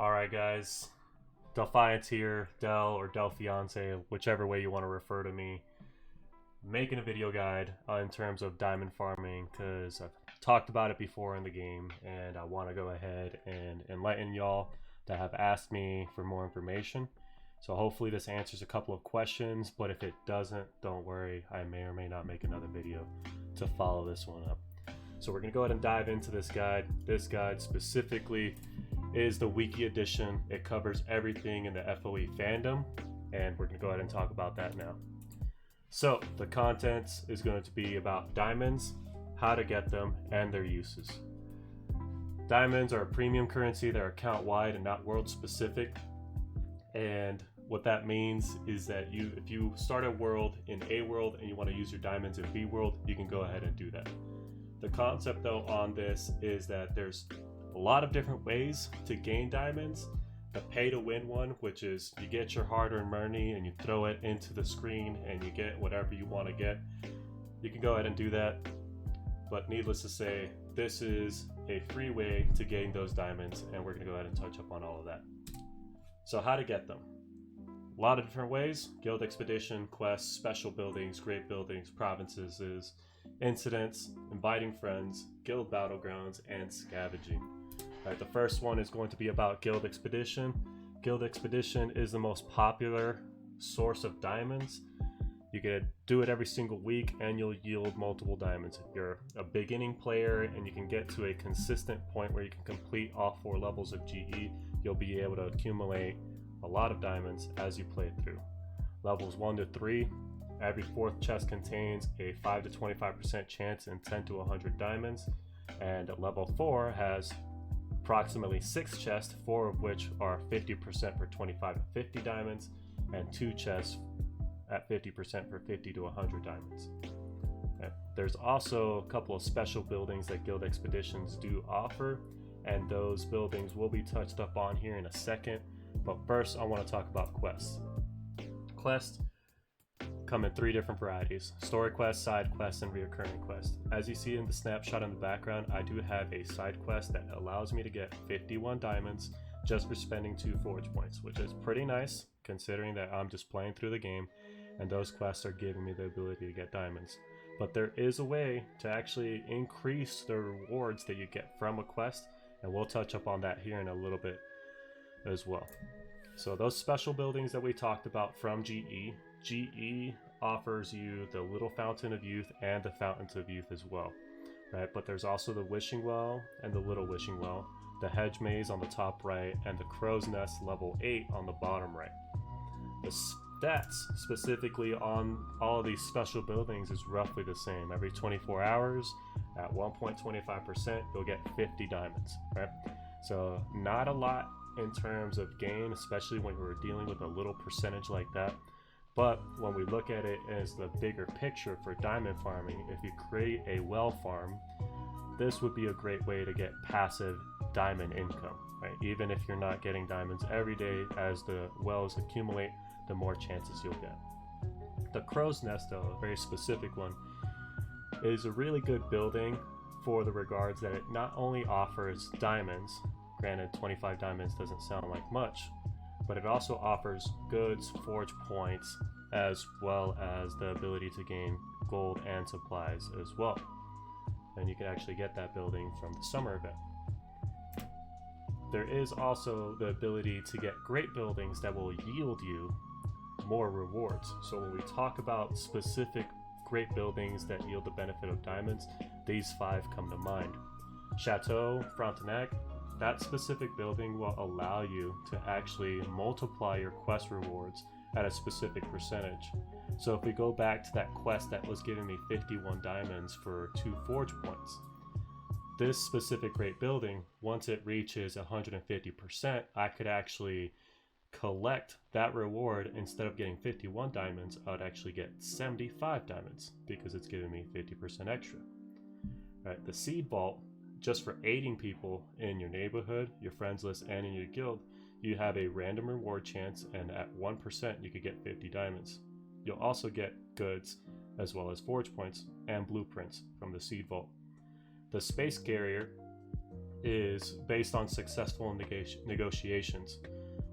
Alright guys, Delfiance here, Del or Delfiance, whichever way you want to refer to me. Making a video guide in terms of diamond farming because I've talked about it before in the game and I want to go ahead and enlighten y'all that have asked me for more information. So hopefully this answers a couple of questions, but if it doesn't, don't worry, I may or may not make another video to follow this one up. So we're going to go ahead and dive into this guide. This guide specifically is the wiki edition. It covers everything in the FOE fandom, and we're going to go ahead and talk about that now. So the contents is going to be about diamonds, how to get them, and their uses. Diamonds are a premium currency that are account wide and not world specific, and what that means is that if you start a world in A world and you want to use your diamonds in B world, you can go ahead and do that. The concept though on this is that there's a lot of different ways to gain diamonds. The pay to win one, which is you get your hard-earned money and you throw it into the screen and you get whatever you want to get. You can go ahead and do that, but needless to say, this is a free way to gain those diamonds, and we're going to go ahead and touch up on all of that. So how to get them? A lot of different ways: guild expedition, quests, special buildings, great buildings, provinces, incidents, inviting friends, guild battlegrounds, and scavenging. Right, the first one is going to be about guild expedition. Guild expedition is the most popular source of diamonds. You can do it every single week and you'll yield multiple diamonds. If you're a beginning player and you can get to a consistent point where you can complete all 4 levels of GE, you'll be able to accumulate a lot of diamonds as you play through. Levels 1 to 3, every 4th chest contains a 5 to 25% chance in 10 to 100 diamonds, and level 4 has approximately 6 chests, 4 of which are 50% for 25 to 50 diamonds, and 2 chests at 50% for 50 to 100 diamonds. Okay. There's also a couple of special buildings that guild expeditions do offer, and those buildings will be touched up on here in a second. But first, I want to talk about quests. Quests come in 3 different varieties: story quests, side quests, and reoccurring quests. As you see in the snapshot in the background, I do have a side quest that allows me to get 51 diamonds just for spending 2 forge points, which is pretty nice considering that I'm just playing through the game and those quests are giving me the ability to get diamonds. But there is a way to actually increase the rewards that you get from a quest, and we'll touch up on that here in a little bit as well. So those special buildings that we talked about from GE offers you the Little Fountain of Youth and the Fountains of Youth as well, right? But there's also the Wishing Well and the Little Wishing Well, the Hedge Maze on the top right, and the Crow's Nest level 8 on the bottom right. The stats specifically on all of these special buildings is roughly the same. Every 24 hours at 1.25%, you'll get 50 diamonds, right? So not a lot in terms of gain, especially when we're dealing with a little percentage like that. But when we look at it as the bigger picture for diamond farming, if you create a well farm, this would be a great way to get passive diamond income, right? Even if you're not getting diamonds every day, as the wells accumulate, the more chances you'll get. The Crow's Nest, though, a very specific one, is a really good building for the regards that it not only offers diamonds, granted 25 diamonds doesn't sound like much, but it also offers goods, forge points, as well as the ability to gain gold and supplies as well. And you can actually get that building from the summer event. There is also the ability to get great buildings that will yield you more rewards. So when we talk about specific great buildings that yield the benefit of diamonds, these 5 come to mind. Chateau Frontenac, that specific building will allow you to actually multiply your quest rewards at a specific percentage. So if we go back to that quest that was giving me 51 diamonds for 2 forge points, this specific great building, once it reaches 150%, I could actually collect that reward. Instead of getting 51 diamonds, I would actually get 75 diamonds because it's giving me 50% extra. All right, the Seed Vault, just for aiding people in your neighborhood, your friends list, and in your guild, you have a random reward chance, and at 1% you could get 50 diamonds. You'll also get goods as well as forge points and blueprints from the Seed Vault. The Space Carrier is based on successful negotiations.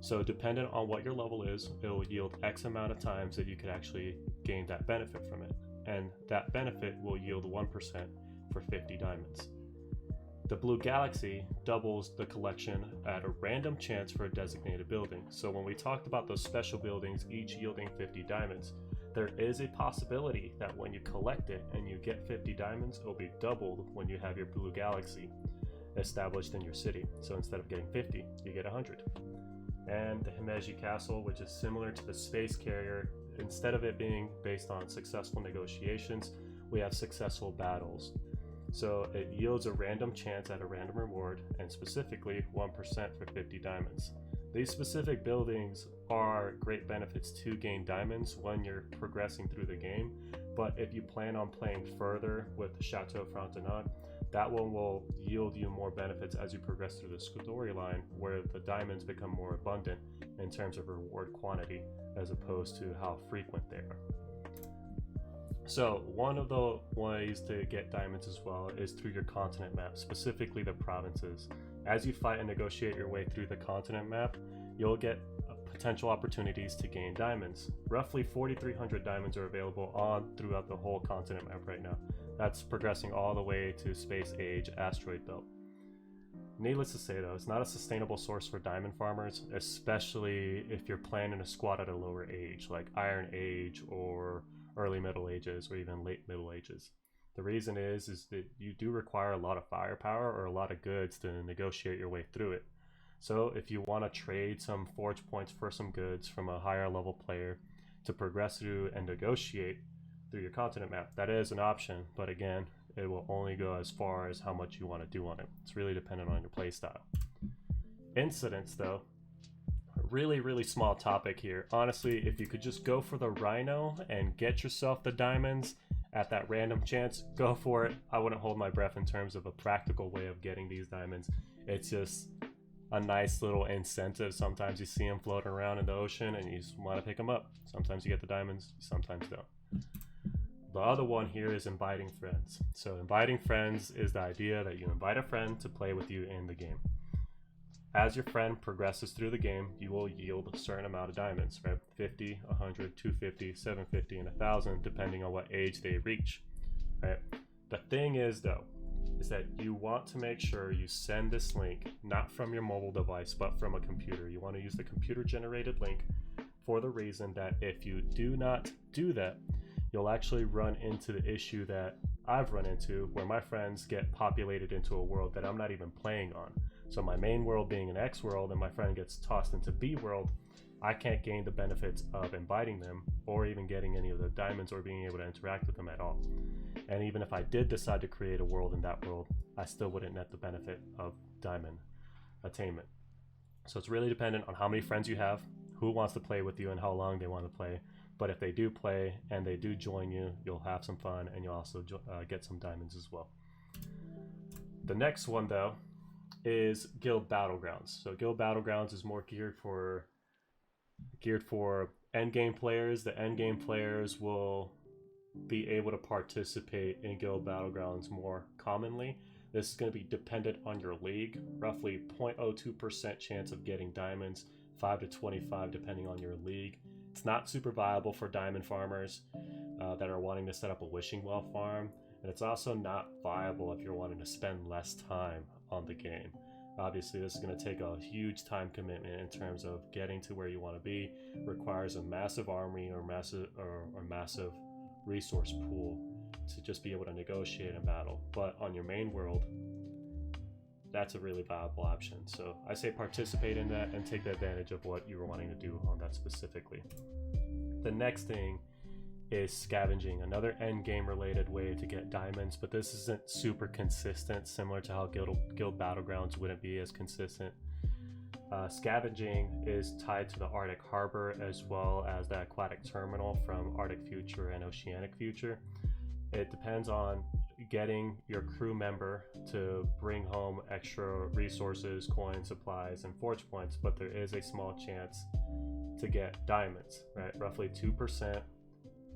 So dependent on what your level is, it will yield X amount of times that you could actually gain that benefit from it. And that benefit will yield 1% for 50 diamonds. The blue galaxy doubles the collection at a random chance for a designated building. So when we talked about those special buildings, each yielding 50 diamonds, there is a possibility that when you collect it and you get 50 diamonds, it'll be doubled when you have your blue galaxy established in your city. So instead of getting 50, you get 100. And the Himeji Castle, which is similar to the space carrier, instead of it being based on successful negotiations, we have successful battles. So it yields a random chance at a random reward, and specifically 1% for 50 diamonds. These specific buildings are great benefits to gain diamonds when you're progressing through the game, but if you plan on playing further with Chateau Frontenac, that one will yield you more benefits as you progress through the storyline, where the diamonds become more abundant in terms of reward quantity as opposed to how frequent they are. So one of the ways to get diamonds as well is through your continent map, specifically the provinces. As you fight and negotiate your way through the continent map, you'll get potential opportunities to gain diamonds. Roughly 4,300 diamonds are available throughout the whole continent map right now. That's progressing all the way to Space Age Asteroid Belt. Needless to say though, it's not a sustainable source for diamond farmers, especially if you're planning a squad at a lower age, like Iron Age or early Middle Ages or even late Middle Ages. The reason is that you do require a lot of firepower or a lot of goods to negotiate your way through it. So if you want to trade some forge points for some goods from a higher level player to progress through and negotiate through your continent map, that is an option, but again, it will only go as far as how much you want to do on it. It's really dependent on your playstyle. Incidents though, really small topic here. Honestly, if you could just go for the rhino and get yourself the diamonds at that random chance, go for it. I wouldn't hold my breath in terms of a practical way of getting these diamonds. It's just a nice little incentive. Sometimes you see them floating around in the ocean and you just want to pick them up. Sometimes you get the diamonds, sometimes don't. The other one here is inviting friends. So inviting friends is the idea that you invite a friend to play with you in the game. As your friend progresses through the game, you will yield a certain amount of diamonds, right? 50, 100, 250, 750, and 1,000, depending on what age they reach, right? The thing is, though, is that you want to make sure you send this link not from your mobile device, but from a computer. You want to use the computer-generated link for the reason that if you do not do that, you'll actually run into the issue that I've run into, where my friends get populated into a world that I'm not even playing on. So my main world being an X world and my friend gets tossed into B world, I can't gain the benefits of inviting them or even getting any of the diamonds or being able to interact with them at all. And even if I did decide to create a world in that world, I still wouldn't net the benefit of diamond attainment. So it's really dependent on how many friends you have, who wants to play with you, and how long they want to play. But if they do play and they do join you, you'll have some fun and you'll also get some diamonds as well. The next one though is Guild Battlegrounds. So Guild Battlegrounds is more geared for endgame players. The endgame players will be able to participate in Guild Battlegrounds more commonly. This is going to be dependent on your league. Roughly 0.02% chance of getting diamonds, 5 to 25 depending on your league. It's not super viable for diamond farmers that are wanting to set up a wishing well farm, and it's also not viable if you're wanting to spend less time on the game. Obviously, this is going to take a huge time commitment in terms of getting to where you want to be. It requires a massive army or massive resource pool to just be able to negotiate and battle. But on your main world, that's a really viable option. So I say participate in that and take advantage of what you were wanting to do on that specifically. The next thing is scavenging, another end game related way to get diamonds, but this isn't super consistent, similar to how Guild Battlegrounds wouldn't be as consistent. Scavenging is tied to the Arctic Harbor as well as the aquatic terminal from Arctic Future and Oceanic Future. It depends on getting your crew member to bring home extra resources, coins, supplies, and forge points, but there is a small chance to get diamonds, right? Roughly 2%.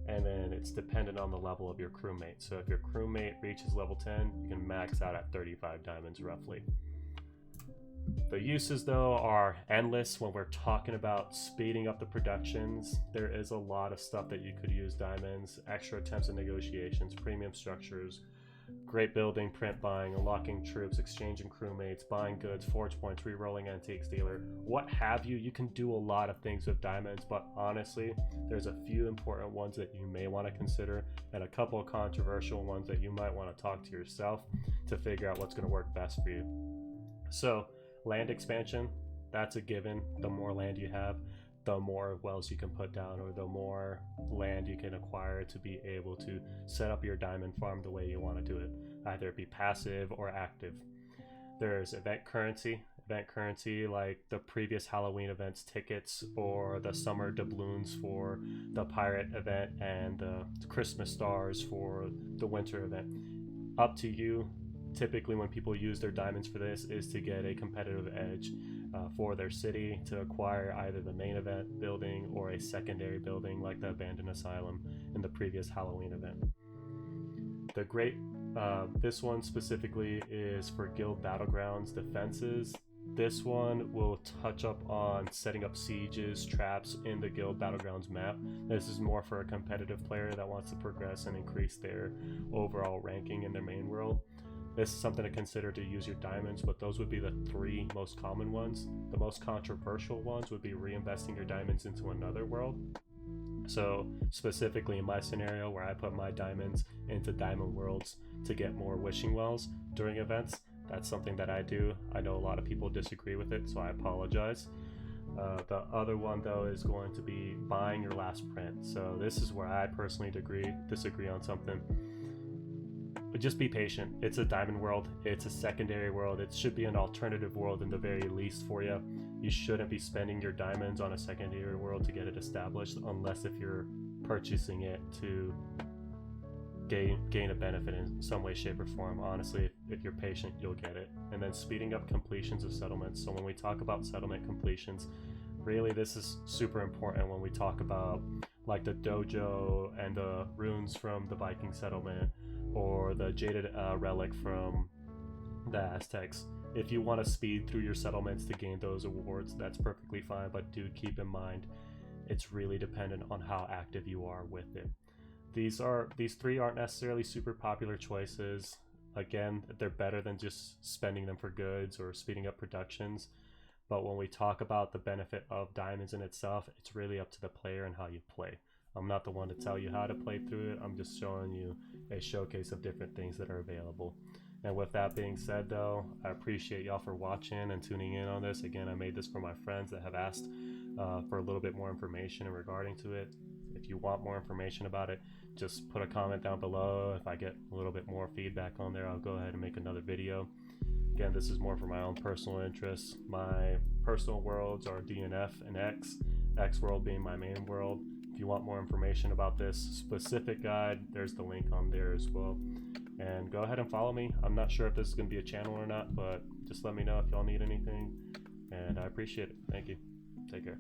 And then it's dependent on the level of your crewmate. So if your crewmate reaches level 10, you can max out at 35 diamonds roughly. The uses, though, are endless when we're talking about speeding up the productions. There is a lot of stuff that you could use diamonds: extra attempts and negotiations, premium structures, great building, print buying, unlocking troops, exchanging crewmates, buying goods, forge points, re-rolling antiques dealer, what have you. You can do a lot of things with diamonds, but honestly, there's a few important ones that you may want to consider and a couple of controversial ones that you might want to talk to yourself to figure out what's going to work best for you. So, land expansion, that's a given. The more land you have, the more wells you can put down, or the more land you can acquire to be able to set up your diamond farm the way you want to do it, either it be passive or active. There's event currency, like the previous Halloween events tickets, or the summer doubloons for the pirate event, and the Christmas stars for the winter event. Up to you. Typically, when people use their diamonds for this, is to get a competitive edge for their city, to acquire either the main event building or a secondary building like the abandoned asylum in the previous Halloween event. The great this one specifically is for guild battlegrounds defenses. This one will touch up on setting up sieges, traps in the guild battlegrounds map. This is more for a competitive player that wants to progress and increase their overall ranking in their main world. This is something to consider to use your diamonds, but those would be the three most common ones. The most controversial ones would be reinvesting your diamonds into another world. So specifically in my scenario, where I put my diamonds into diamond worlds to get more wishing wells during events, that's something that I do. I know a lot of people disagree with it, so I apologize. The other one, though, is going to be buying your last print. So this is where I personally disagree on something. But just be patient. It's a diamond world. It's a secondary world. It should be an alternative world in the very least for you. You shouldn't be spending your diamonds on a secondary world to get it established, unless if you're purchasing it to gain a benefit in some way, shape, or form. Honestly, if you're patient, you'll get it. And then speeding up completions of settlements. So when we talk about settlement completions, really this is super important when we talk about like the dojo and the runes from the Viking settlement, or the jaded relic from the Aztecs. If you want to speed through your settlements to gain those awards, that's perfectly fine, but do keep in mind it's really dependent on how active you are with it. These three aren't necessarily super popular choices. Again, they're better than just spending them for goods or speeding up productions. But when we talk about the benefit of diamonds in itself, it's really up to the player and how you play. I'm not the one to tell you how to play through it. I'm just showing you a showcase of different things that are available. And with that being said, though, I appreciate y'all for watching and tuning in on this. Again, I made this for my friends that have asked for a little bit more information regarding to it. If you want more information about it, just put a comment down below. If I get a little bit more feedback on there, I'll go ahead and make another video. Again, this is more for my own personal interests. My personal worlds are DNF and X world being my main world. If you want more information about this specific guide, there's the link on there as well. And go ahead and follow me. I'm not sure if this is going to be a channel or not, but just let me know if y'all need anything. And I appreciate it. Thank you. Take care.